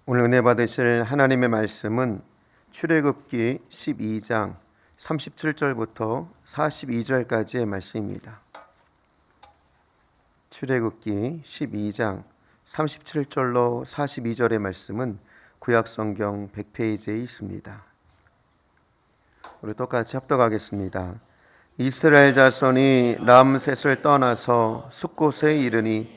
오늘 은혜 받으실 하나님의 말씀은 출애굽기 12장 37절부터 42절까지의 말씀입니다. 출애굽기 12장 37절로 42절의 말씀은 구약성경 100페이지에 있습니다. 우리 똑같이 합독하겠습니다. 이스라엘 자손이 람셋을 떠나서 숫곳에 이르니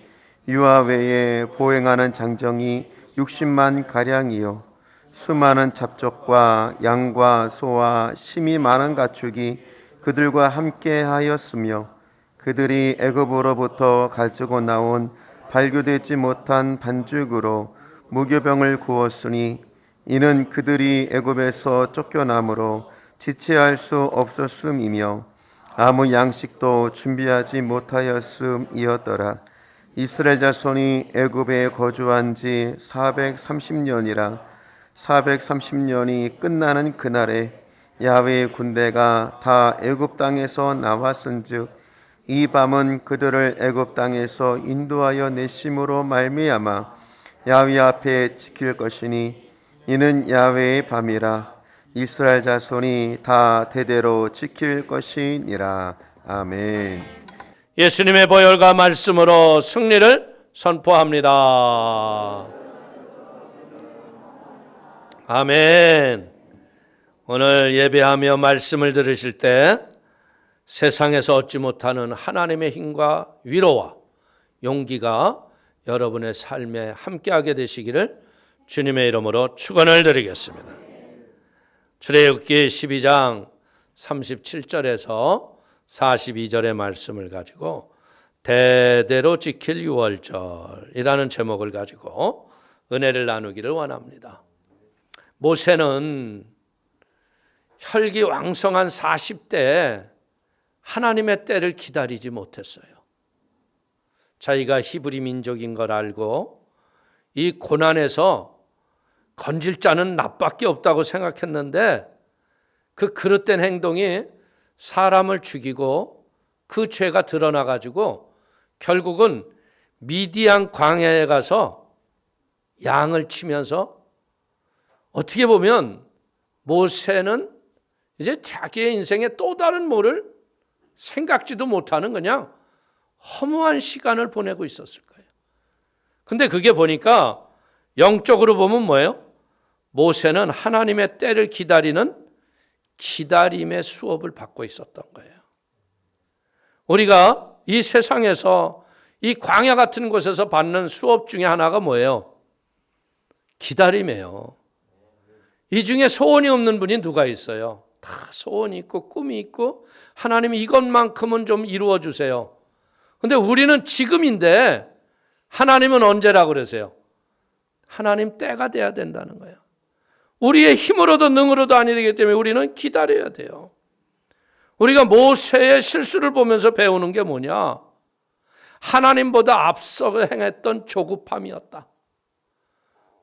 유아 외에 보행하는 장정이 60만 가량이요 수많은 잡족과 양과 소와 심이 많은 가축이 그들과 함께 하였으며 그들이 애굽으로부터 가지고 나온 발교되지 못한 반죽으로 무교병을 구웠으니 이는 그들이 애굽에서 쫓겨남으로 지체할 수 없었음이며 아무 양식도 준비하지 못하였음이었더라. 이스라엘 자손이 애굽에 거주한 지 430년이라 430년이 끝나는 그날에 야훼의 군대가 다 애굽 땅에서 나왔은즉 이 밤은 그들을 애굽 땅에서 인도하여 내심으로 말미암아 야훼 앞에 지킬 것이니 이는 야훼의 밤이라. 이스라엘 자손이 다 대대로 지킬 것이니라. 아멘. 예수님의 보혈과 말씀으로 승리를 선포합니다. 아멘. 오늘 예배하며 말씀을 들으실 때 세상에서 얻지 못하는 하나님의 힘과 위로와 용기가 여러분의 삶에 함께하게 되시기를 주님의 이름으로 축원을 드리겠습니다. 출애굽기 12장 37절에서 42절의 말씀을 가지고 대대로 지킬 유월절이라는 제목을 가지고 은혜를 나누기를 원합니다. 모세는 혈기왕성한 40대에 하나님의 때를 기다리지 못했어요. 자기가 히브리 민족인 걸 알고 이 고난에서 건질 자는 나밖에 없다고 생각했는데 그 그릇된 행동이 사람을 죽이고 그 죄가 드러나가지고 결국은 미디안 광야에 가서 양을 치면서 어떻게 보면 모세는 이제 자기의 인생에 또 다른 뭐를 생각지도 못하는 그냥 허무한 시간을 보내고 있었을 거예요. 근데 그게 보니까 영적으로 보면 뭐예요? 모세는 하나님의 때를 기다리는 기다림의 수업을 받고 있었던 거예요. 우리가 이 세상에서 이 광야 같은 곳에서 받는 수업 중에 하나가 뭐예요? 기다림이에요. 이 중에 소원이 없는 분이 누가 있어요? 다 소원이 있고 꿈이 있고 하나님이 이것만큼은 좀 이루어 주세요. 근데 우리는 지금인데 하나님은 언제라고 그러세요? 하나님 때가 돼야 된다는 거예요. 우리의 힘으로도 능으로도 아니 되기 때문에 우리는 기다려야 돼요. 우리가 모세의 실수를 보면서 배우는 게 뭐냐? 하나님보다 앞서 행했던 조급함이었다.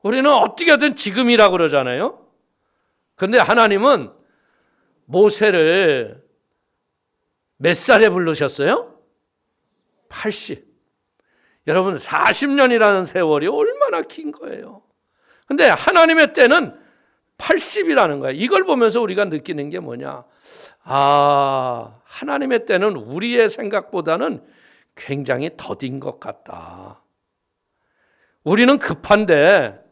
우리는 어떻게든 지금이라고 그러잖아요. 그런데 하나님은 모세를 몇 살에 부르셨어요? 80. 여러분 40년이라는 세월이 얼마나 긴 거예요. 그런데 하나님의 때는 80이라는 거예요. 이걸 보면서 우리가 느끼는 게 뭐냐? 아, 하나님의 때는 우리의 생각보다는 굉장히 더딘 것 같다. 우리는 급한데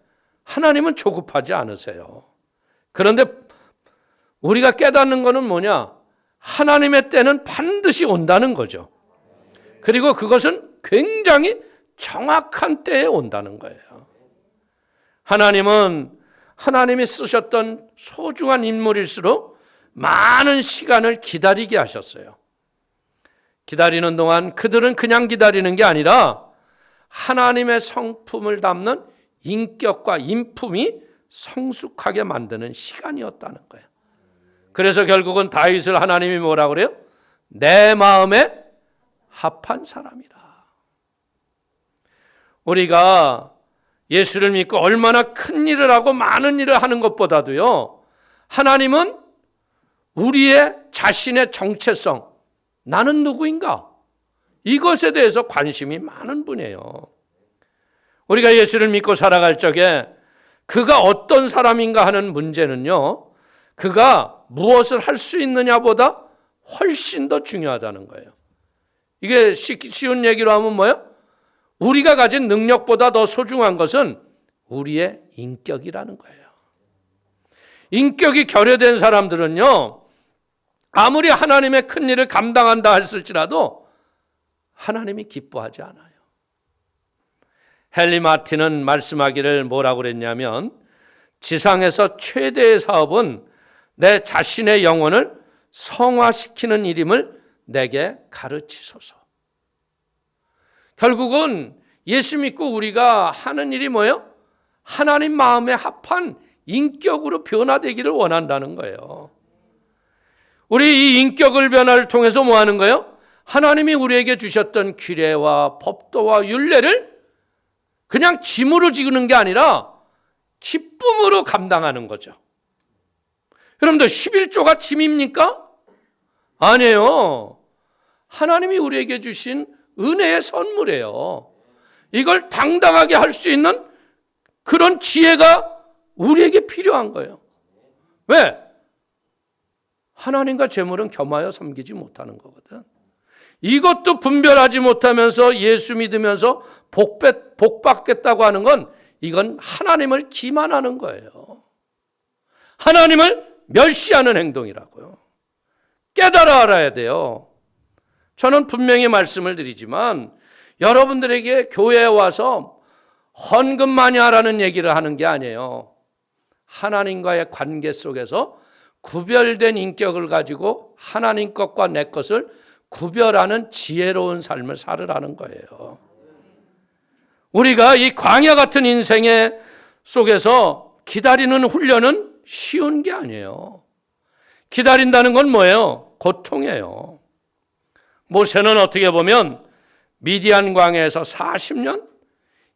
하나님은 조급하지 않으세요. 그런데 우리가 깨닫는 거는 뭐냐? 하나님의 때는 반드시 온다는 거죠. 그리고 그것은 굉장히 정확한 때에 온다는 거예요. 하나님이 쓰셨던 소중한 인물일수록 많은 시간을 기다리게 하셨어요. 기다리는 동안 그들은 그냥 기다리는 게 아니라 하나님의 성품을 담는 인격과 인품이 성숙하게 만드는 시간이었다는 거예요. 그래서 결국은 다윗을 하나님이 뭐라 그래요? 내 마음에 합한 사람이라. 우리가 예수를 믿고 얼마나 큰 일을 하고 많은 일을 하는 것보다도요, 하나님은 우리의 자신의 정체성, 나는 누구인가? 이것에 대해서 관심이 많은 분이에요. 우리가 예수를 믿고 살아갈 적에 그가 어떤 사람인가 하는 문제는요, 그가 무엇을 할 수 있느냐보다 훨씬 더 중요하다는 거예요. 이게 쉬운 얘기로 하면 뭐예요? 우리가 가진 능력보다 더 소중한 것은 우리의 인격이라는 거예요. 인격이 결여된 사람들은요, 아무리 하나님의 큰 일을 감당한다 했을지라도 하나님이 기뻐하지 않아요. 헨리 마틴은 말씀하기를 뭐라고 그랬냐면, 지상에서 최대의 사업은 내 자신의 영혼을 성화시키는 일임을 내게 가르치소서. 결국은 예수 믿고 우리가 하는 일이 뭐예요? 하나님 마음에 합한 인격으로 변화되기를 원한다는 거예요. 우리 이 인격을 변화를 통해서 뭐 하는 거예요? 하나님이 우리에게 주셨던 규례와 법도와 율례를 그냥 짐으로 지는 게 아니라 기쁨으로 감당하는 거죠. 여러분들 11조가 짐입니까? 아니에요. 하나님이 우리에게 주신 은혜의 선물이에요. 이걸 당당하게 할 수 있는 그런 지혜가 우리에게 필요한 거예요. 왜? 하나님과 재물은 겸하여 섬기지 못하는 거거든. 이것도 분별하지 못하면서 예수 믿으면서 복 받겠다고 하는 건 이건 하나님을 기만하는 거예요. 하나님을 멸시하는 행동이라고요. 깨달아 알아야 돼요. 저는 분명히 말씀을 드리지만 여러분들에게 교회에 와서 헌금 많이 하라는 얘기를 하는 게 아니에요. 하나님과의 관계 속에서 구별된 인격을 가지고 하나님 것과 내 것을 구별하는 지혜로운 삶을 살으라는 거예요. 우리가 이 광야 같은 인생의 속에서 기다리는 훈련은 쉬운 게 아니에요. 기다린다는 건 뭐예요? 고통이에요. 모세는 어떻게 보면 미디안 광야에서 40년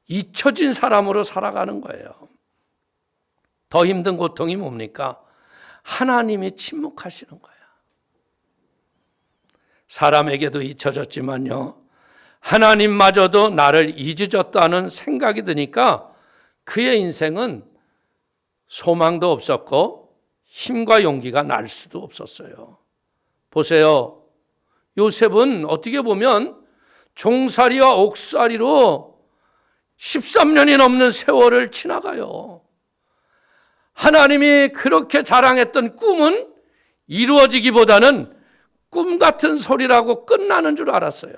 잊혀진 사람으로 살아가는 거예요. 더 힘든 고통이 뭡니까? 하나님이 침묵하시는 거예요. 사람에게도 잊혀졌지만요, 하나님마저도 나를 잊으셨다는 생각이 드니까 그의 인생은 소망도 없었고 힘과 용기가 날 수도 없었어요. 보세요. 요셉은 어떻게 보면 종살이와 옥살이로 13년이 넘는 세월을 지나가요. 하나님이 그렇게 자랑했던 꿈은 이루어지기보다는 꿈 같은 소리라고 끝나는 줄 알았어요.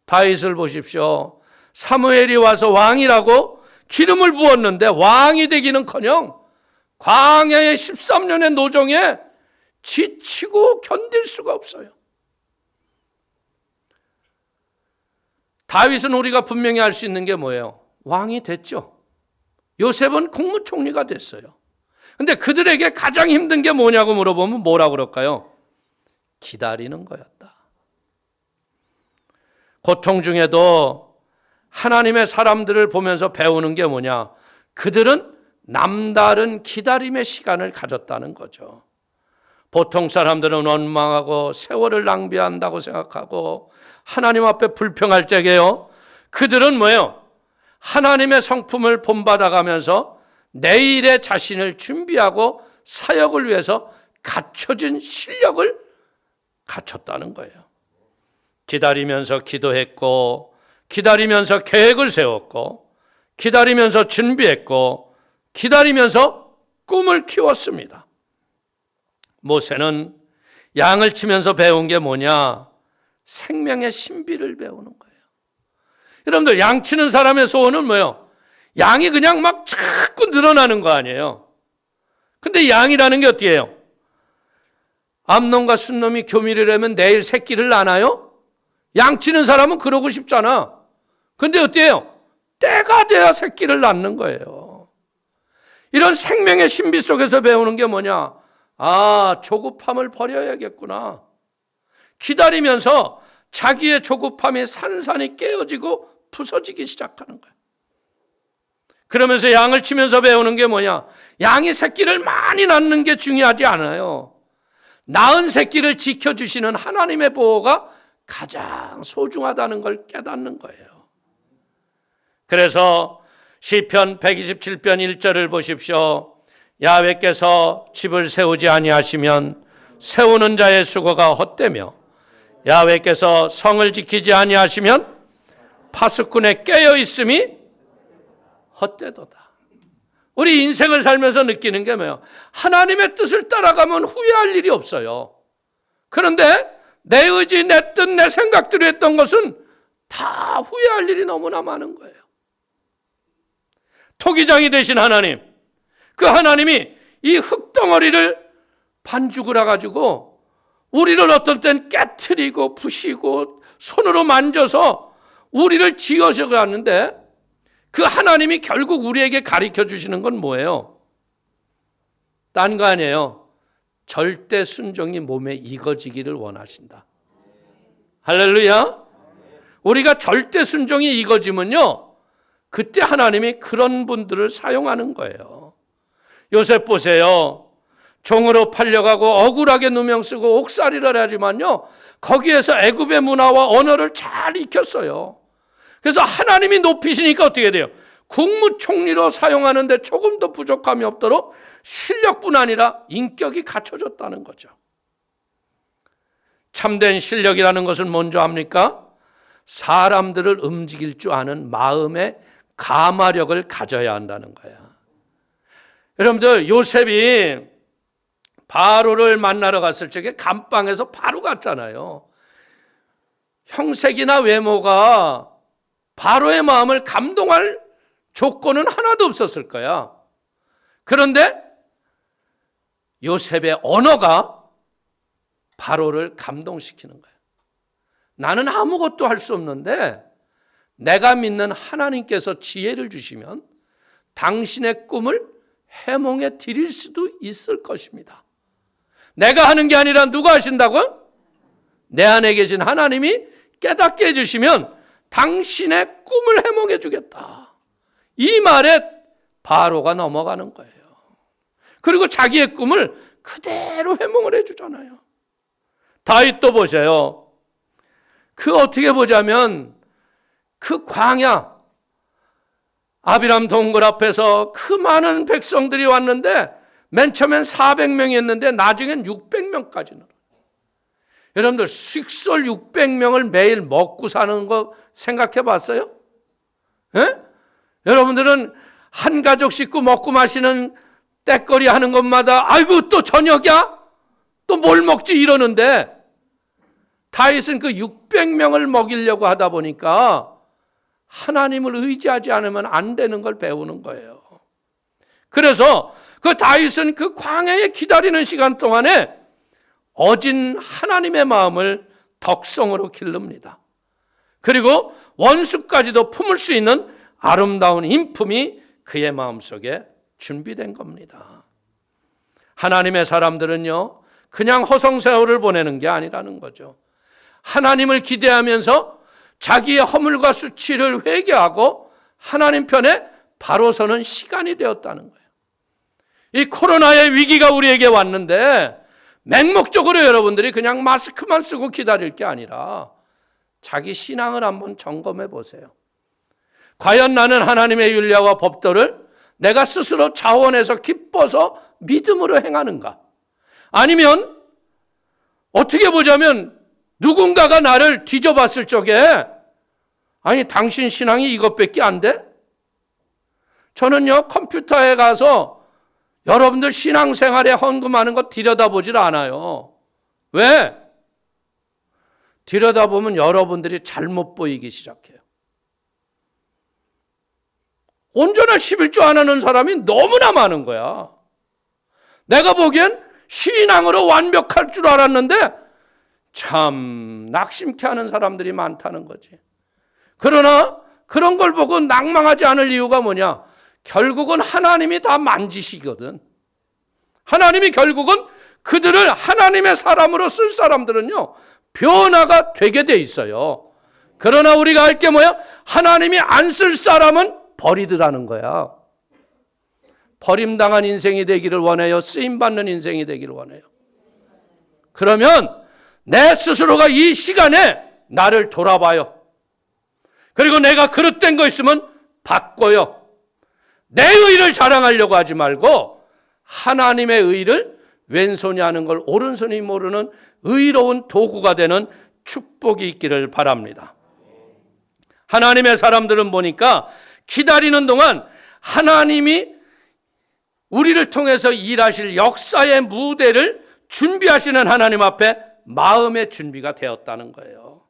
다윗을 보십시오. 사무엘이 와서 왕이라고 기름을 부었는데 왕이 되기는커녕 광야의 13년의 노정에 지치고 견딜 수가 없어요. 다윗은 우리가 분명히 알 수 있는 게 뭐예요? 왕이 됐죠. 요셉은 국무총리가 됐어요. 근데 그들에게 가장 힘든 게 뭐냐고 물어보면 뭐라고 그럴까요? 기다리는 거였다. 고통 중에도 하나님의 사람들을 보면서 배우는 게 뭐냐? 그들은 남다른 기다림의 시간을 가졌다는 거죠. 보통 사람들은 원망하고 세월을 낭비한다고 생각하고 하나님 앞에 불평할 적에요, 그들은 뭐예요? 하나님의 성품을 본받아가면서 내일의 자신을 준비하고 사역을 위해서 갖춰진 실력을 갖췄다는 거예요. 기다리면서 기도했고, 기다리면서 계획을 세웠고, 기다리면서 준비했고, 기다리면서 꿈을 키웠습니다. 모세는 양을 치면서 배운 게 뭐냐? 생명의 신비를 배우는 거예요. 여러분들, 양 치는 사람의 소원은 뭐예요? 양이 그냥 막 자꾸 늘어나는 거 아니에요. 근데 양이라는 게 어떻게 해요? 암놈과 순놈이 교미를 하면 내일 새끼를 낳나요? 양 치는 사람은 그러고 싶잖아. 근데 어때요? 때가 돼야 새끼를 낳는 거예요. 이런 생명의 신비 속에서 배우는 게 뭐냐? 아, 조급함을 버려야겠구나. 기다리면서 자기의 조급함이 산산이 깨어지고 부서지기 시작하는 거예요. 그러면서 양을 치면서 배우는 게 뭐냐? 양이 새끼를 많이 낳는 게 중요하지 않아요. 낳은 새끼를 지켜주시는 하나님의 보호가 가장 소중하다는 걸 깨닫는 거예요. 그래서 시편 127편 1절을 보십시오. 야훼께서 집을 세우지 아니하시면 세우는 자의 수고가 헛되며 야훼께서 성을 지키지 아니하시면 파수꾼의 깨어 있음이 헛되도다. 우리 인생을 살면서 느끼는 게 뭐예요? 하나님의 뜻을 따라가면 후회할 일이 없어요. 그런데 내 의지, 내 뜻, 내 생각대로 했던 것은 다 후회할 일이 너무나 많은 거예요. 토기장이 되신 하나님, 그 하나님이 이 흙덩어리를 반죽을 해가지고 우리를 어떨 땐 깨트리고 부시고 손으로 만져서 우리를 지어서 갔는데 그 하나님이 결국 우리에게 가르쳐 주시는 건 뭐예요? 딴 거 아니에요. 절대 순종이 몸에 익어지기를 원하신다. 할렐루야. 우리가 절대 순종이 익어지면요, 그때 하나님이 그런 분들을 사용하는 거예요. 요셉 보세요. 종으로 팔려가고 억울하게 누명 쓰고 옥살이를 하지만요, 거기에서 애굽의 문화와 언어를 잘 익혔어요. 그래서 하나님이 높이시니까 어떻게 돼요? 국무총리로 사용하는데 조금 더 부족함이 없도록 실력뿐 아니라 인격이 갖춰졌다는 거죠. 참된 실력이라는 것은 뭔지 압니까? 사람들을 움직일 줄 아는 마음의 가마력을 가져야 한다는 거야. 여러분들, 요셉이 바로를 만나러 갔을 적에 감방에서 바로 갔잖아요. 형색이나 외모가 바로의 마음을 감동할 조건은 하나도 없었을 거야. 그런데 요셉의 언어가 바로를 감동시키는 거야. 나는 아무것도 할 수 없는데 내가 믿는 하나님께서 지혜를 주시면 당신의 꿈을 해몽해 드릴 수도 있을 것입니다. 내가 하는 게 아니라 누가 하신다고요? 내 안에 계신 하나님이 깨닫게 해주시면 당신의 꿈을 해몽해 주겠다. 이 말에 바로가 넘어가는 거예요. 그리고 자기의 꿈을 그대로 해몽을 해주잖아요. 다윗도 보세요. 그 어떻게 보자면 그 광야 아비람 동굴 앞에서 그 많은 백성들이 왔는데 맨 처음엔 400명이었는데 나중엔 600명까지 늘어요. 여러분들 식솔 600명을 매일 먹고 사는 거 생각해 봤어요? 예? 여러분들은 한 가족 식구 먹고 마시는 때거리 하는 것마다 아이고 또 저녁이야? 또 뭘 먹지? 이러는데 다윗은 그 600명을 먹이려고 하다 보니까 하나님을 의지하지 않으면 안 되는 걸 배우는 거예요. 그래서 그 다윗은 그 광야에 기다리는 시간 동안에 어진 하나님의 마음을 덕성으로 기릅니다. 그리고 원수까지도 품을 수 있는 아름다운 인품이 그의 마음속에 준비된 겁니다. 하나님의 사람들은요, 그냥 허송세월을 보내는 게 아니라는 거죠. 하나님을 기대하면서 자기의 허물과 수치를 회개하고 하나님 편에 바로 서는 시간이 되었다는 거예요. 이 코로나의 위기가 우리에게 왔는데 맹목적으로 여러분들이 그냥 마스크만 쓰고 기다릴 게 아니라 자기 신앙을 한번 점검해 보세요. 과연 나는 하나님의 율례와 법도를 내가 스스로 자원해서 기뻐서 믿음으로 행하는가? 아니면 어떻게 보자면 누군가가 나를 뒤져봤을 적에 아니 당신 신앙이 이것밖에 안 돼? 저는요 컴퓨터에 가서 여러분들 신앙생활에 헌금하는 거 들여다보질 않아요. 왜? 들여다보면 여러분들이 잘못 보이기 시작해요. 온전한 11조 안 하는 사람이 너무나 많은 거야. 내가 보기엔 신앙으로 완벽할 줄 알았는데 참 낙심케 하는 사람들이 많다는 거지. 그러나 그런 걸 보고 낭망하지 않을 이유가 뭐냐? 결국은 하나님이 다 만지시거든. 하나님이 결국은 그들을 하나님의 사람으로 쓸 사람들은요 변화가 되게 돼 있어요. 그러나 우리가 할 게 뭐야? 하나님이 안 쓸 사람은 버리더라는 거야. 버림당한 인생이 되기를 원해요? 쓰임받는 인생이 되기를 원해요? 그러면 내 스스로가 이 시간에 나를 돌아봐요. 그리고 내가 그릇된 거 있으면 바꿔요. 내 의를 자랑하려고 하지 말고 하나님의 의를 왼손이 하는 걸 오른손이 모르는 의로운 도구가 되는 축복이 있기를 바랍니다. 하나님의 사람들은 보니까 기다리는 동안 하나님이 우리를 통해서 일하실 역사의 무대를 준비하시는 하나님 앞에 마음의 준비가 되었다는 거예요.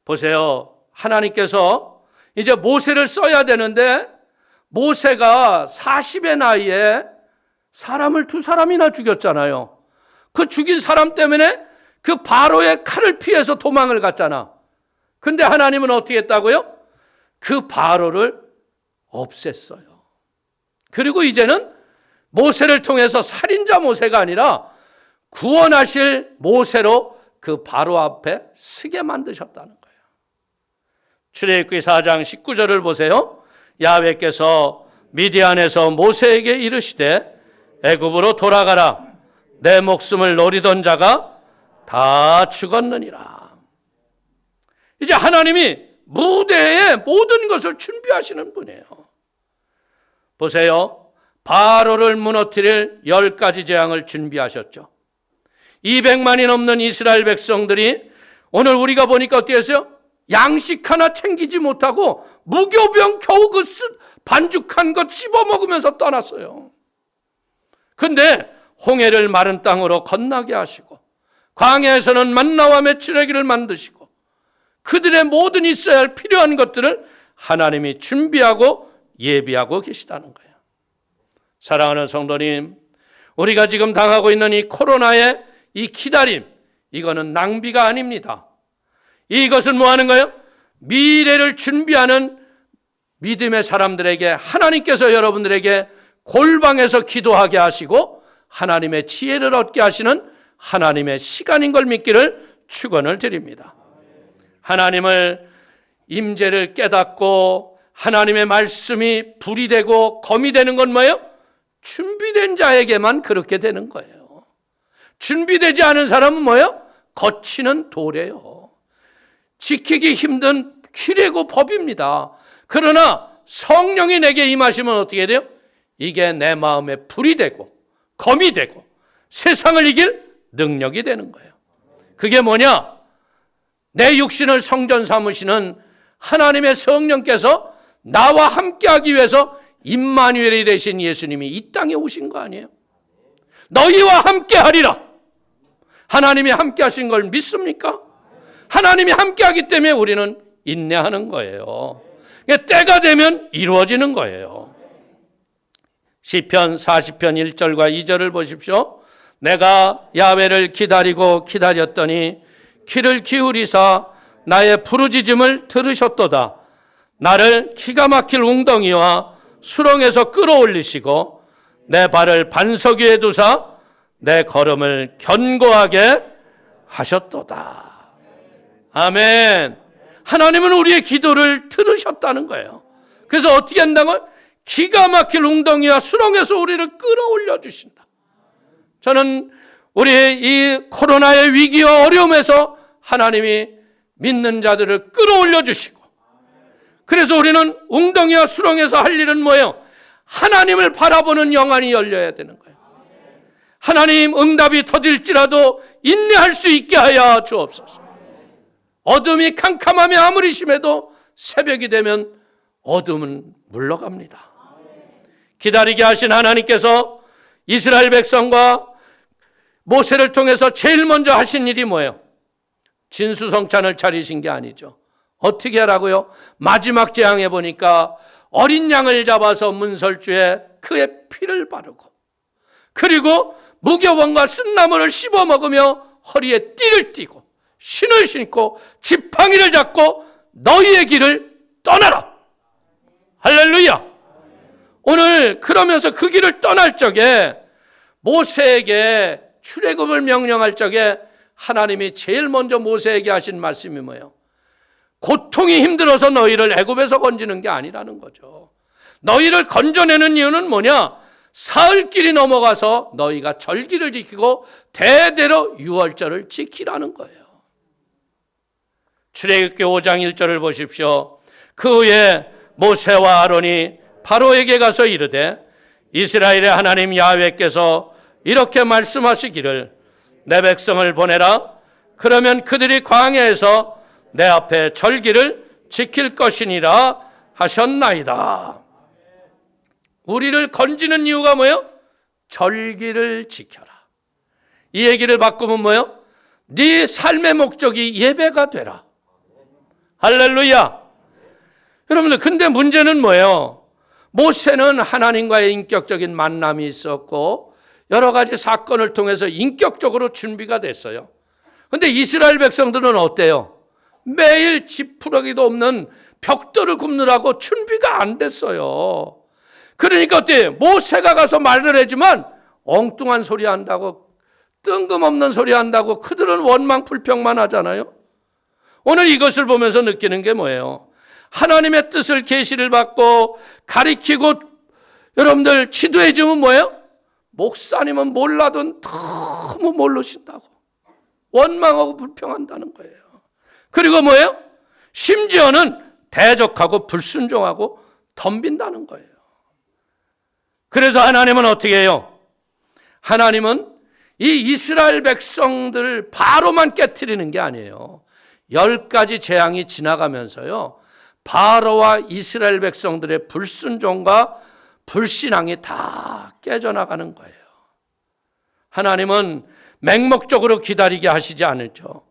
보세요. 하나님께서 이제 모세를 써야 되는데 모세가 40의 나이에 사람을 2사람이나 죽였잖아요. 그 죽인 사람 때문에 그 바로의 칼을 피해서 도망을 갔잖아. 근데 하나님은 어떻게 했다고요? 그 바로를 없앴어요. 그리고 이제는 모세를 통해서 살인자 모세가 아니라 구원하실 모세로 그 바로 앞에 서게 만드셨다는 거예요. 출애굽기 4장 19절을 보세요. 야훼께서 미디안에서 모세에게 이르시되 애굽으로 돌아가라. 내 목숨을 노리던 자가 다 죽었느니라. 이제 하나님이 무대에 모든 것을 준비하시는 분이에요. 보세요. 바로를 무너뜨릴 10가지 재앙을 준비하셨죠. 200만이 넘는 이스라엘 백성들이 오늘 우리가 보니까 어떻게 했어요? 양식 하나 챙기지 못하고 무교병 겨우 그 반죽한 것 씹어먹으면서 떠났어요. 근데 홍해를 마른 땅으로 건너게 하시고 광야에서는 만나와 메추라기를 만드시고 그들의 모든 있어야 할 필요한 것들을 하나님이 준비하고 예비하고 계시다는 거예요. 사랑하는 성도님, 우리가 지금 당하고 있는 이 코로나의 이 기다림, 이거는 낭비가 아닙니다. 이것은 뭐 하는 거예요? 미래를 준비하는 믿음의 사람들에게 하나님께서 여러분들에게 골방에서 기도하게 하시고 하나님의 지혜를 얻게 하시는 하나님의 시간인 걸 믿기를 축원을 드립니다. 하나님을 임재를 깨닫고 하나님의 말씀이 불이 되고 검이 되는 건 뭐예요? 준비된 자에게만 그렇게 되는 거예요. 준비되지 않은 사람은 뭐예요? 거치는 돌이에요. 지키기 힘든 규례고 법입니다. 그러나 성령이 내게 임하시면 어떻게 돼요? 이게 내 마음에 불이 되고 검이 되고 세상을 이길 능력이 되는 거예요. 그게 뭐냐? 내 육신을 성전 삼으시는 하나님의 성령께서 나와 함께하기 위해서 임마누엘이 되신 예수님이 이 땅에 오신 거 아니에요? 너희와 함께하리라. 하나님이 함께하신 걸 믿습니까? 하나님이 함께하기 때문에 우리는 인내하는 거예요. 때가 되면 이루어지는 거예요. 시편 40편 1절과 2절을 보십시오. 내가 야훼를 기다리고 기다렸더니 귀를 기울이사 나의 부르짖음을 들으셨도다. 나를 기가 막힐 웅덩이와 수렁에서 끌어올리시고 내 발을 반석 위에 두사 내 걸음을 견고하게 하셨도다. 아멘. 하나님은 우리의 기도를 들으셨다는 거예요. 그래서 어떻게 한다고요? 기가 막힐 웅덩이와 수렁에서 우리를 끌어올려 주신다. 저는 우리의 이 코로나의 위기와 어려움에서 하나님이 믿는 자들을 끌어올려 주시고, 그래서 우리는 웅덩이와 수렁에서 할 일은 뭐예요? 하나님을 바라보는 영안이 열려야 되는 거예요. 하나님, 응답이 더딜지라도 인내할 수 있게 하여 주옵소서. 어둠이 캄캄함이 아무리 심해도 새벽이 되면 어둠은 물러갑니다. 기다리게 하신 하나님께서 이스라엘 백성과 모세를 통해서 제일 먼저 하신 일이 뭐예요? 진수성찬을 차리신 게 아니죠. 어떻게 하라고요? 마지막 재앙에 보니까 어린 양을 잡아서 문설주에 그의 피를 바르고, 그리고 무교병과 쓴나무를 씹어 먹으며 허리에 띠를 띠고 신을 신고 지팡이를 잡고 너희의 길을 떠나라. 할렐루야. 오늘 그러면서 그 길을 떠날 적에 모세에게 출애굽을 명령할 적에 하나님이 제일 먼저 모세에게 하신 말씀이 뭐예요? 고통이 힘들어서 너희를 애굽에서 건지는 게 아니라는 거죠. 너희를 건져내는 이유는 뭐냐? 사흘길이 넘어가서 너희가 절기를 지키고 대대로 유월절을 지키라는 거예요. 출애굽기 5장 1절을 보십시오. 그 후에 모세와 아론이 바로에게 가서 이르되 이스라엘의 하나님 야훼께서 이렇게 말씀하시기를 내 백성을 보내라. 그러면 그들이 광야에서 내 앞에 절기를 지킬 것이니라 하셨나이다. 우리를 건지는 이유가 뭐예요? 절기를 지켜라. 이 얘기를 바꾸면 뭐예요? 네 삶의 목적이 예배가 되라. 할렐루야. 여러분들, 근데 문제는 뭐예요? 모세는 하나님과의 인격적인 만남이 있었고 여러 가지 사건을 통해서 인격적으로 준비가 됐어요. 근데 이스라엘 백성들은 어때요? 매일 지푸라기도 없는 벽돌을 굽느라고 준비가 안 됐어요. 그러니까 어때요? 모세가 가서 말을 하지만 엉뚱한 소리 한다고, 뜬금없는 소리 한다고 그들은 원망 불평만 하잖아요. 오늘 이것을 보면서 느끼는 게 뭐예요? 하나님의 뜻을 계시를 받고 가리키고 여러분들 지도해 주면 뭐예요? 목사님은 몰라도 너무 모르신다고 원망하고 불평한다는 거예요. 그리고 뭐예요? 심지어는 대적하고 불순종하고 덤빈다는 거예요. 그래서 하나님은 어떻게 해요? 하나님은 이 이스라엘 백성들 바로만 깨트리는 게 아니에요. 10가지 재앙이 지나가면서요, 바로와 이스라엘 백성들의 불순종과 불신앙이 다 깨져나가는 거예요. 하나님은 맹목적으로 기다리게 하시지 않죠.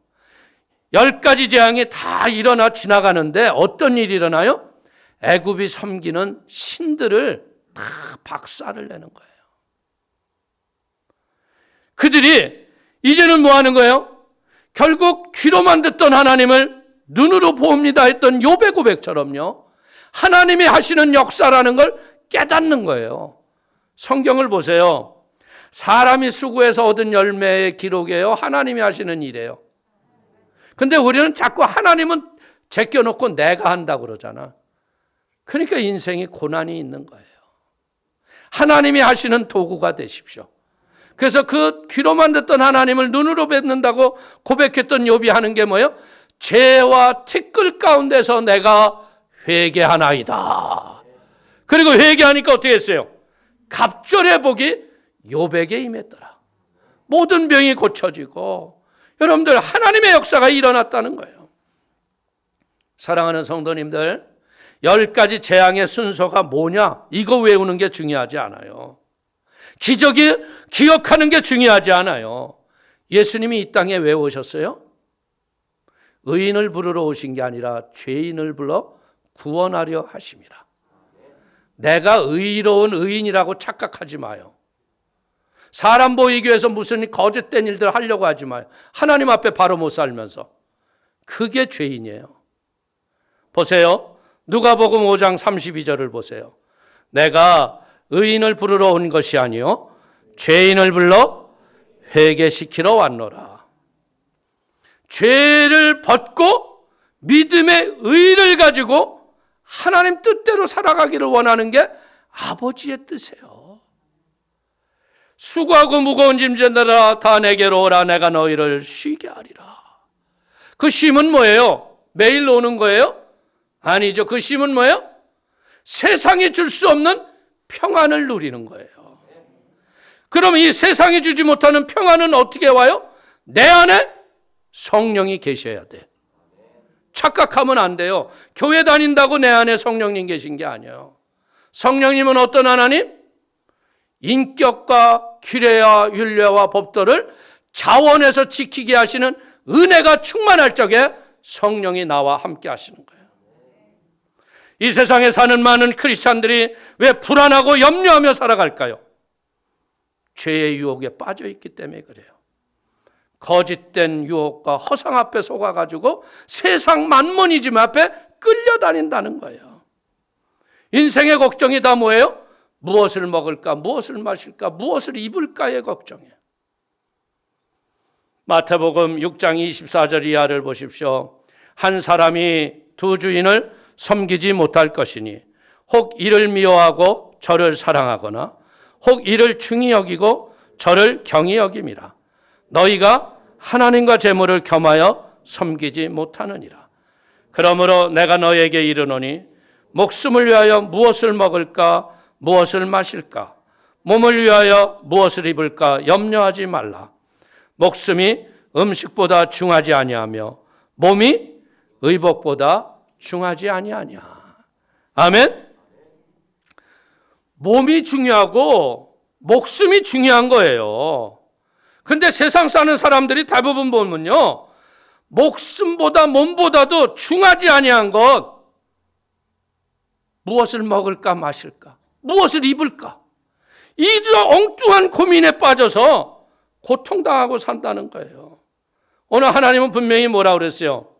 10가지 재앙이 다 일어나 지나가는데 어떤 일이 일어나요? 애굽이 섬기는 신들을 다 박살을 내는 거예요. 그들이 이제는 뭐 하는 거예요? 결국 귀로만 듣던 하나님을 눈으로 봅니다 했던 욥의 고백처럼요, 하나님이 하시는 역사라는 걸 깨닫는 거예요. 성경을 보세요. 사람이 수고해서 얻은 열매의 기록이에요? 하나님이 하시는 일이에요? 근데 우리는 자꾸 하나님은 제껴놓고 내가 한다고 그러잖아. 그러니까 인생이 고난이 있는 거예요. 하나님이 하시는 도구가 되십시오. 그래서 그 귀로만 듣던 하나님을 눈으로 뵙는다고 고백했던 욥이 하는 게 뭐예요? 죄와 티끌 가운데서 내가 회개하나이다. 그리고 회개하니까 어떻게 했어요? 갑절의 복이 욥에게 임했더라. 모든 병이 고쳐지고 여러분들, 하나님의 역사가 일어났다는 거예요. 사랑하는 성도님들, 10가지 재앙의 순서가 뭐냐, 이거 외우는 게 중요하지 않아요. 기적이 기억하는 게 중요하지 않아요. 예수님이 이 땅에 왜 오셨어요? 의인을 부르러 오신 게 아니라 죄인을 불러 구원하려 하심이라. 내가 의로운 의인이라고 착각하지 마요. 사람 보이기 위해서 무슨 거짓된 일들 하려고 하지 마요. 하나님 앞에 바로 못 살면서. 그게 죄인이에요. 보세요. 누가복음 5장 32절을 보세요. 내가 의인을 부르러 온 것이 아니요 죄인을 불러 회개시키러 왔노라. 죄를 벗고 믿음의 의를 가지고 하나님 뜻대로 살아가기를 원하는 게 아버지의 뜻이에요. 수고하고 무거운 짐진들아 다 내게로 오라. 내가 너희를 쉬게 하리라. 그 쉼은 뭐예요? 매일 오는 거예요? 아니죠. 그 쉼은 뭐예요? 세상이 줄 수 없는 평안을 누리는 거예요. 그럼 이 세상이 주지 못하는 평안은 어떻게 와요? 내 안에 성령이 계셔야 돼. 착각하면 안 돼요. 교회 다닌다고 내 안에 성령님 계신 게 아니에요. 성령님은 어떤 하나님? 인격과 규례와 율례와 법도를 자원해서 지키게 하시는 은혜가 충만할 적에 성령이 나와 함께 하시는 거예요. 이 세상에 사는 많은 크리스찬들이 왜 불안하고 염려하며 살아갈까요? 죄의 유혹에 빠져 있기 때문에 그래요. 거짓된 유혹과 허상 앞에 속아가지고 세상 만문이즘 앞에 끌려다닌다는 거예요. 인생의 걱정이 다 뭐예요? 무엇을 먹을까, 무엇을 마실까, 무엇을 입을까의 걱정이에요. 마태복음 6장 24절 이하를 보십시오. 한 사람이 두 주인을 섬기지 못할 것이니 혹 이를 미워하고 저를 사랑하거나 혹 이를 중히 여기고 저를 경히 여김이라. 너희가 하나님과 재물을 겸하여 섬기지 못하느니라. 그러므로 내가 너희에게 이르노니 목숨을 위하여 무엇을 먹을까, 무엇을 마실까, 몸을 위하여 무엇을 입을까 염려하지 말라. 목숨이 음식보다 중하지 아니하며 몸이 의복보다 중하지 아니하냐. 아멘. 몸이 중요하고 목숨이 중요한 거예요. 근데 세상 사는 사람들이 대부분 보면요, 목숨보다 몸보다도 중하지 아니한 것, 무엇을 먹을까 마실까, 무엇을 입을까, 이 엉뚱한 고민에 빠져서 고통당하고 산다는 거예요. 오늘 하나님은 분명히 뭐라고 그랬어요?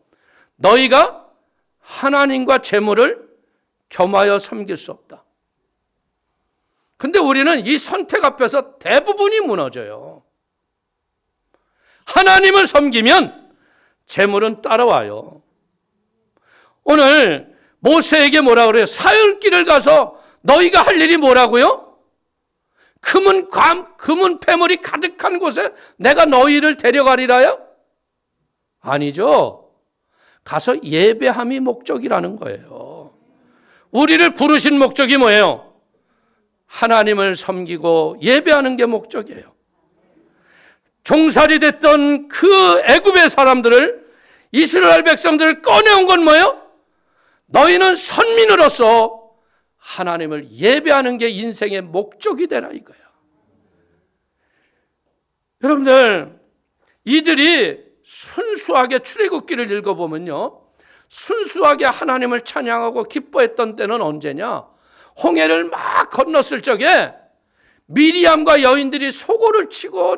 너희가 하나님과 재물을 겸하여 섬길 수 없다. 근데 우리는 이 선택 앞에서 대부분이 무너져요. 하나님을 섬기면 재물은 따라와요. 오늘 모세에게 뭐라 그래요? 사흘길을 가서 너희가 할 일이 뭐라고요? 금은 패물이 가득한 곳에 내가 너희를 데려가리라요? 아니죠. 가서 예배함이 목적이라는 거예요. 우리를 부르신 목적이 뭐예요? 하나님을 섬기고 예배하는 게 목적이에요. 종살이 됐던 그 애굽의 사람들을, 이스라엘 백성들을 꺼내온 건 뭐예요? 너희는 선민으로서 하나님을 예배하는 게 인생의 목적이 되라 이거예요. 여러분들, 이들이 순수하게 출애굽기를 읽어보면요, 순수하게 하나님을 찬양하고 기뻐했던 때는 언제냐? 홍해를 막 건넜을 적에 미리암과 여인들이 소고를 치고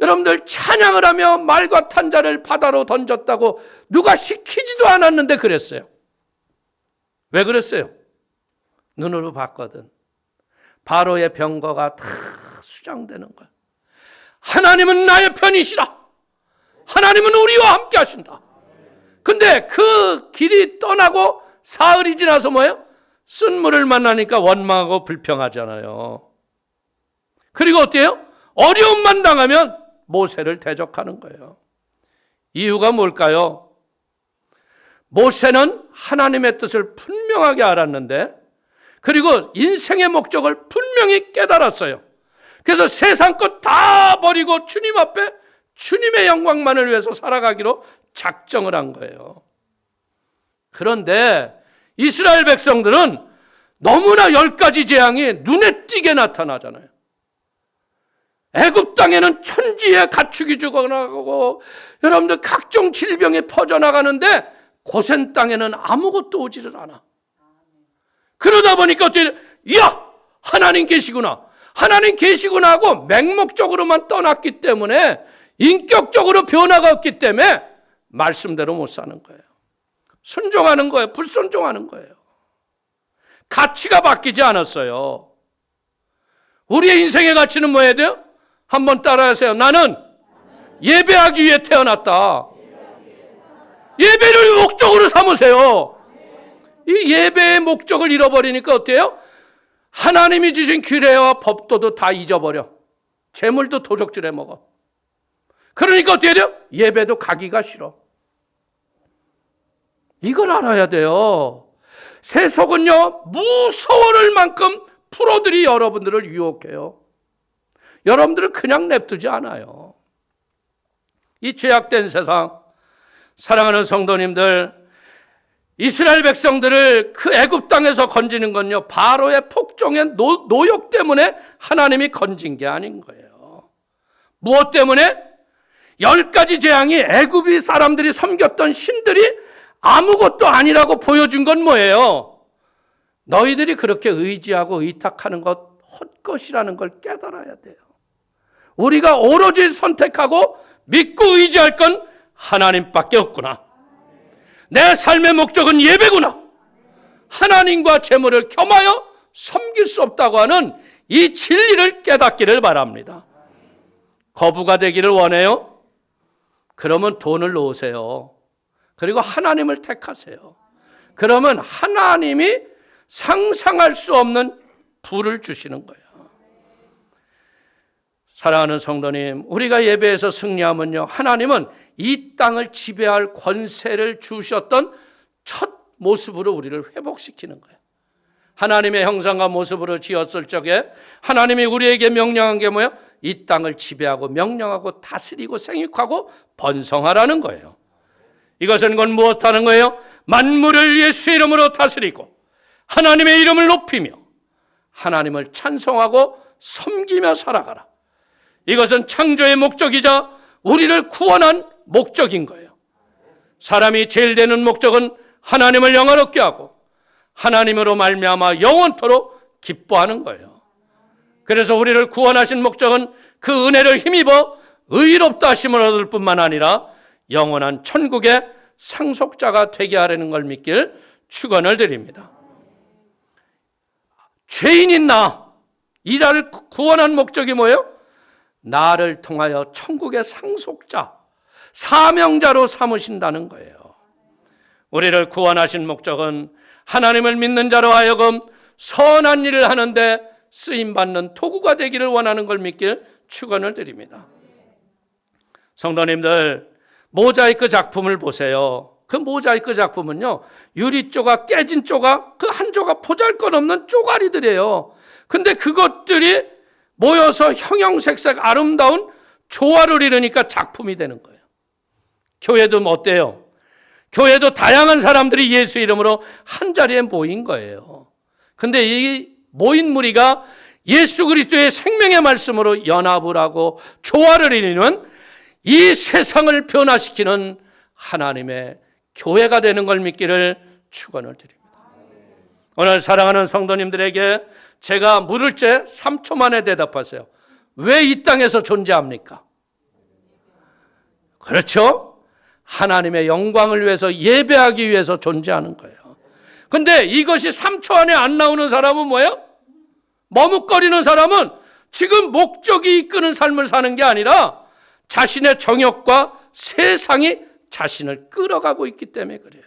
여러분들 찬양을 하며 말과 탄자를 바다로 던졌다고 누가 시키지도 않았는데 그랬어요. 왜 그랬어요? 눈으로 봤거든. 바로의 병거가 다 수장되는 거야. 하나님은 나의 편이시라. 하나님은 우리와 함께 하신다. 근데 그 길이 떠나고 사흘이 지나서 뭐예요? 쓴물을 만나니까 원망하고 불평하잖아요. 그리고 어때요? 어려움만 당하면 모세를 대적하는 거예요. 이유가 뭘까요? 모세는 하나님의 뜻을 분명하게 알았는데, 그리고 인생의 목적을 분명히 깨달았어요. 그래서 세상 것 다 버리고 주님 앞에 주님의 영광만을 위해서 살아가기로 작정을 한 거예요. 그런데 이스라엘 백성들은 너무나 10가지 재앙이 눈에 띄게 나타나잖아요. 애굽 땅에는 천지의 가축이 죽어나가고 여러분들 각종 질병이 퍼져나가는데 고센 땅에는 아무것도 오지를 않아. 그러다 보니까 어떻게, 이야, 하나님 계시구나, 하나님 계시구나 하고 맹목적으로만 떠났기 때문에, 인격적으로 변화가 없기 때문에 말씀대로 못 사는 거예요. 순종하는 거예요. 불순종하는 거예요. 가치가 바뀌지 않았어요. 우리의 인생의 가치는 뭐여야 돼요? 한번 따라하세요. 나는 예배하기 위해 태어났다. 예배를 목적으로 삼으세요. 이 예배의 목적을 잃어버리니까 어때요? 하나님이 주신 규례와 법도도 다 잊어버려. 재물도 도적질해 먹어. 그러니까 어떻게 돼요? 예배도 가기가 싫어. 이걸 알아야 돼요. 세속은요, 무서워할 만큼 프로들이 여러분들을 유혹해요. 여러분들을 그냥 냅두지 않아요. 이 죄악된 세상, 사랑하는 성도님들, 이스라엘 백성들을 그 애굽 땅에서 건지는 건요, 바로의 폭정의 노역 때문에 하나님이 건진 게 아닌 거예요. 무엇 때문에? 10가지 재앙이 애굽이 사람들이 섬겼던 신들이 아무것도 아니라고 보여준 건 뭐예요? 너희들이 그렇게 의지하고 의탁하는 것 헛것이라는 걸 깨달아야 돼요. 우리가 오로지 선택하고 믿고 의지할 건 하나님밖에 없구나. 내 삶의 목적은 예배구나. 하나님과 재물을 겸하여 섬길 수 없다고 하는 이 진리를 깨닫기를 바랍니다. 거부가 되기를 원해요? 그러면 돈을 놓으세요. 그리고 하나님을 택하세요. 그러면 하나님이 상상할 수 없는 부를 주시는 거예요. 사랑하는 성도님, 우리가 예배에서 승리하면요, 하나님은 이 땅을 지배할 권세를 주셨던 첫 모습으로 우리를 회복시키는 거예요. 하나님의 형상과 모습으로 지었을 적에 하나님이 우리에게 명령한 게 뭐예요? 이 땅을 지배하고 명령하고 다스리고 생육하고 번성하라는 거예요. 이것은 곧 무엇하는 거예요? 만물을 예수의 이름으로 다스리고 하나님의 이름을 높이며 하나님을 찬송하고 섬기며 살아가라. 이것은 창조의 목적이자 우리를 구원한 목적인 거예요. 사람이 제일 되는 목적은 하나님을 영화롭게 하고 하나님으로 말미암아 영원토록 기뻐하는 거예요. 그래서 우리를 구원하신 목적은 그 은혜를 힘입어 의롭다 하심을 얻을 뿐만 아니라 영원한 천국의 상속자가 되게 하려는 걸 믿길 축원을 드립니다. 죄인인 나, 이 나를 구원한 목적이 뭐예요? 나를 통하여 천국의 상속자, 사명자로 삼으신다는 거예요. 우리를 구원하신 목적은 하나님을 믿는 자로 하여금 선한 일을 하는데 쓰임받는 도구가 되기를 원하는 걸 믿길 축원을 드립니다. 성도님들, 모자이크 작품을 보세요. 그 모자이크 작품은요, 유리 조각, 깨진 조각, 그 한 조각 보잘것없는 쪼가리들이에요. 근데 그것들이 모여서 형형색색 아름다운 조화를 이루니까 작품이 되는 거예요. 교회도 어때요? 교회도 다양한 사람들이 예수 이름으로 한 자리에 모인 거예요. 근데 이 모인 무리가 예수 그리스도의 생명의 말씀으로 연합을 하고 조화를 이루는 이 세상을 변화시키는 하나님의 교회가 되는 걸 믿기를 축원을 드립니다. 오늘 사랑하는 성도님들에게 제가 물을 때 3초 만에 대답하세요. 왜 이 땅에서 존재합니까? 그렇죠? 하나님의 영광을 위해서 예배하기 위해서 존재하는 거예요. 근데 이것이 3초 안에 안 나오는 사람은 뭐예요? 머뭇거리는 사람은 지금 목적이 이끄는 삶을 사는 게 아니라 자신의 정욕과 세상이 자신을 끌어가고 있기 때문에 그래요.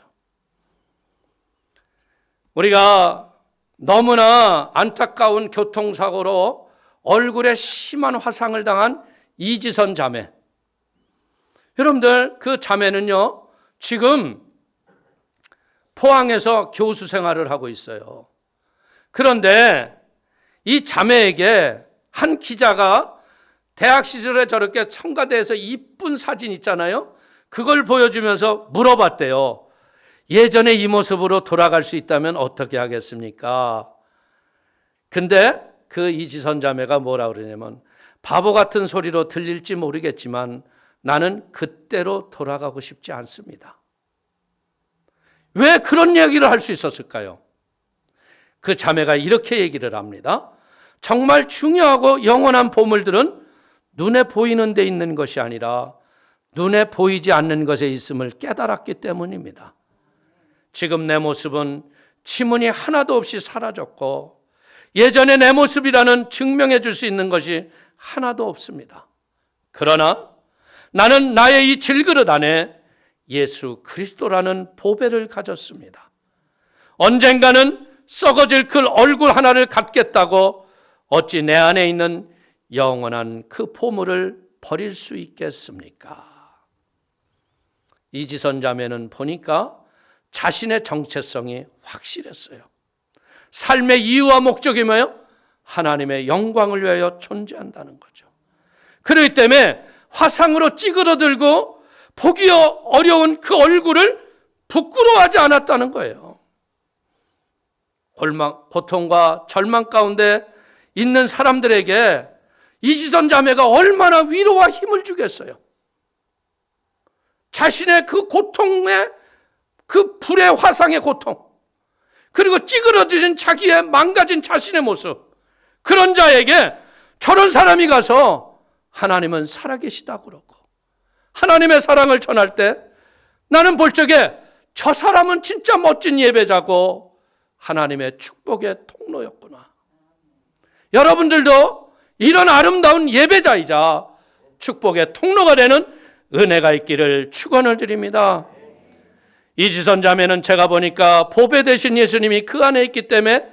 우리가 너무나 안타까운 교통사고로 얼굴에 심한 화상을 당한 이지선 자매. 여러분들, 그 자매는요, 지금 포항에서 교수 생활을 하고 있어요. 그런데 이 자매에게 한 기자가 대학 시절에 저렇게 청와대에서 이쁜 사진 있잖아요. 그걸 보여주면서 물어봤대요. 예전에 이 모습으로 돌아갈 수 있다면 어떻게 하겠습니까? 근데 그 이지선 자매가 뭐라 그러냐면, 바보 같은 소리로 들릴지 모르겠지만 나는 그때로 돌아가고 싶지 않습니다. 왜 그런 얘기를 할 수 있었을까요? 그 자매가 이렇게 얘기를 합니다. 정말 중요하고 영원한 보물들은 눈에 보이는 데 있는 것이 아니라 눈에 보이지 않는 것에 있음을 깨달았기 때문입니다. 지금 내 모습은 지문이 하나도 없이 사라졌고 예전의 내 모습이라는 증명해 줄 수 있는 것이 하나도 없습니다. 그러나 나는 나의 이 질그릇 안에 예수 그리스도라는 보배를 가졌습니다. 언젠가는 썩어질 그 얼굴 하나를 갖겠다고 어찌 내 안에 있는 영원한 그 보물을 버릴 수 있겠습니까? 이지선 자매는 보니까 자신의 정체성이 확실했어요. 삶의 이유와 목적이 뭐예요? 하나님의 영광을 위하여 존재한다는 거죠. 그렇기 때문에 화상으로 찌그러들고 보기 어려운 그 얼굴을 부끄러워하지 않았다는 거예요. 고통과 절망 가운데 있는 사람들에게 이지선 자매가 얼마나 위로와 힘을 주겠어요. 자신의 그 고통의 그 불의 화상의 고통, 그리고 찌그러진 자기의 망가진 자신의 모습, 그런 자에게 저런 사람이 가서 하나님은 살아계시다 그러고 하나님의 사랑을 전할 때 나는 볼 적에 저 사람은 진짜 멋진 예배자고 하나님의 축복의 통로였구나. 여러분들도 이런 아름다운 예배자이자 축복의 통로가 되는 은혜가 있기를 축원을 드립니다. 이지선 자매는 제가 보니까 보배 되신 예수님이 그 안에 있기 때문에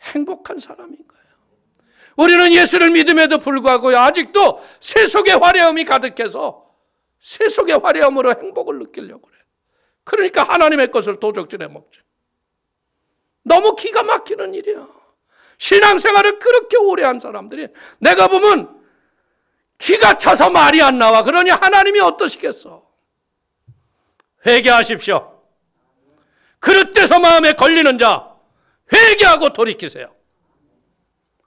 행복한 사람인 거예요. 우리는 예수를 믿음에도 불구하고 아직도 세속의 화려함이 가득해서 세속의 화려함으로 행복을 느끼려고 그래요. 그러니까 하나님의 것을 도적질해 먹죠. 너무 기가 막히는 일이야. 신앙생활을 그렇게 오래 한 사람들이 내가 보면 기가 차서 말이 안 나와. 그러니 하나님이 어떠시겠어? 회개하십시오. 그릇돼서 마음에 걸리는 자 회개하고 돌이키세요.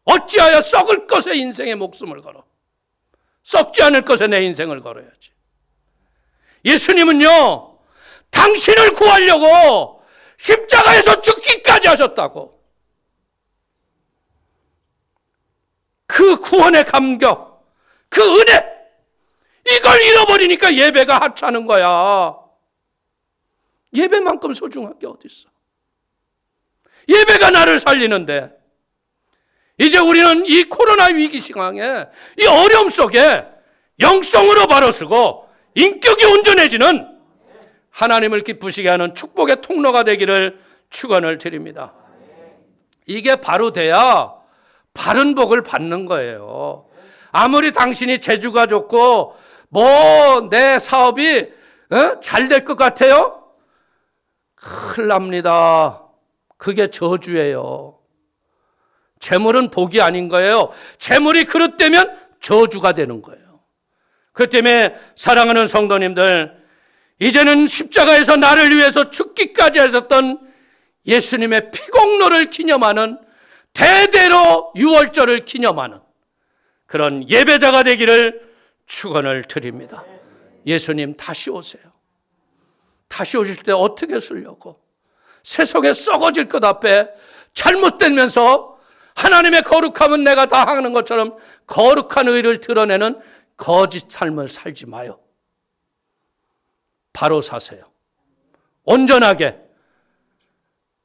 어찌하여 썩을 것에 인생의 목숨을 걸어? 썩지 않을 것에 내 인생을 걸어야지. 예수님은요, 당신을 구하려고 십자가에서 죽기까지 하셨다고. 그 구원의 감격, 그 은혜, 이걸 잃어버리니까 예배가 하찮은 거야. 예배만큼 소중한 게 어디 있어? 예배가 나를 살리는데 이제 우리는 이 코로나 위기 상황에 이 어려움 속에 영성으로 바로 서고 인격이 온전해지는 하나님을 기쁘시게 하는 축복의 통로가 되기를 축원을 드립니다. 이게 바로 돼야 바른 복을 받는 거예요. 아무리 당신이 재주가 좋고 뭐 내 사업이 잘 될 것 같아요? 큰일 납니다. 그게 저주예요. 재물은 복이 아닌 거예요. 재물이 그릇되면 저주가 되는 거예요. 그 때문에 사랑하는 성도님들, 이제는 십자가에서 나를 위해서 죽기까지 하셨던 예수님의 피공로를 기념하는, 대대로 유월절을 기념하는 그런 예배자가 되기를 축원을 드립니다. 예수님 다시 오세요. 다시 오실 때 어떻게 쓰려고? 세속에 썩어질 것 앞에 잘못되면서 하나님의 거룩함은 내가 다 하는 것처럼 거룩한 의를 드러내는 거짓 삶을 살지 마요. 바로 사세요. 온전하게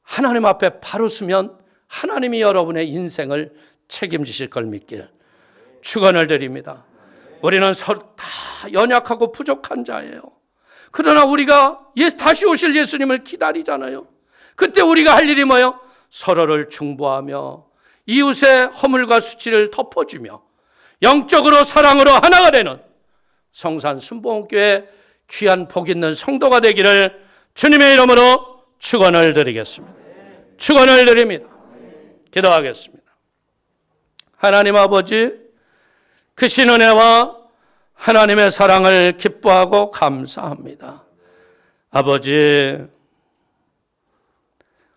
하나님 앞에 바로 서면 하나님이 여러분의 인생을 책임지실 걸 믿길 축원을 드립니다. 우리는 다 연약하고 부족한 자예요. 그러나 우리가 다시 오실 예수님을 기다리잖아요. 그때 우리가 할 일이 뭐예요? 서로를 중보하며 이웃의 허물과 수치를 덮어주며 영적으로 사랑으로 하나가 되는 성산 순복음교회 귀한 복 있는 성도가 되기를 주님의 이름으로 축원을 드리겠습니다. 축원을 드립니다. 기도하겠습니다. 하나님 아버지, 크신 은혜와 하나님의 사랑을 기뻐하고 감사합니다. 아버지,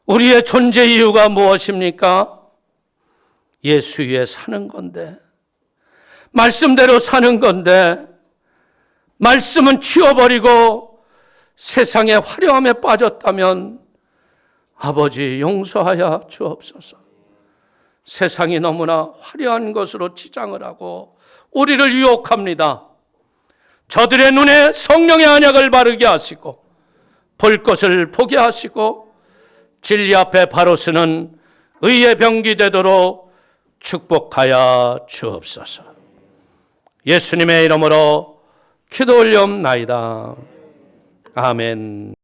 우리의 존재 이유가 무엇입니까? 예수 위에 사는 건데, 말씀대로 사는 건데, 말씀은 치워버리고 세상의 화려함에 빠졌다면 아버지 용서하여 주옵소서. 세상이 너무나 화려한 것으로 치장을 하고 우리를 유혹합니다. 저들의 눈에 성령의 언약을 바르게 하시고 볼 것을 보게 하시고 진리 앞에 바로 서는 의의 병기 되도록 축복하여 주옵소서. 예수님의 이름으로 기도 올리옵나이다. 아멘.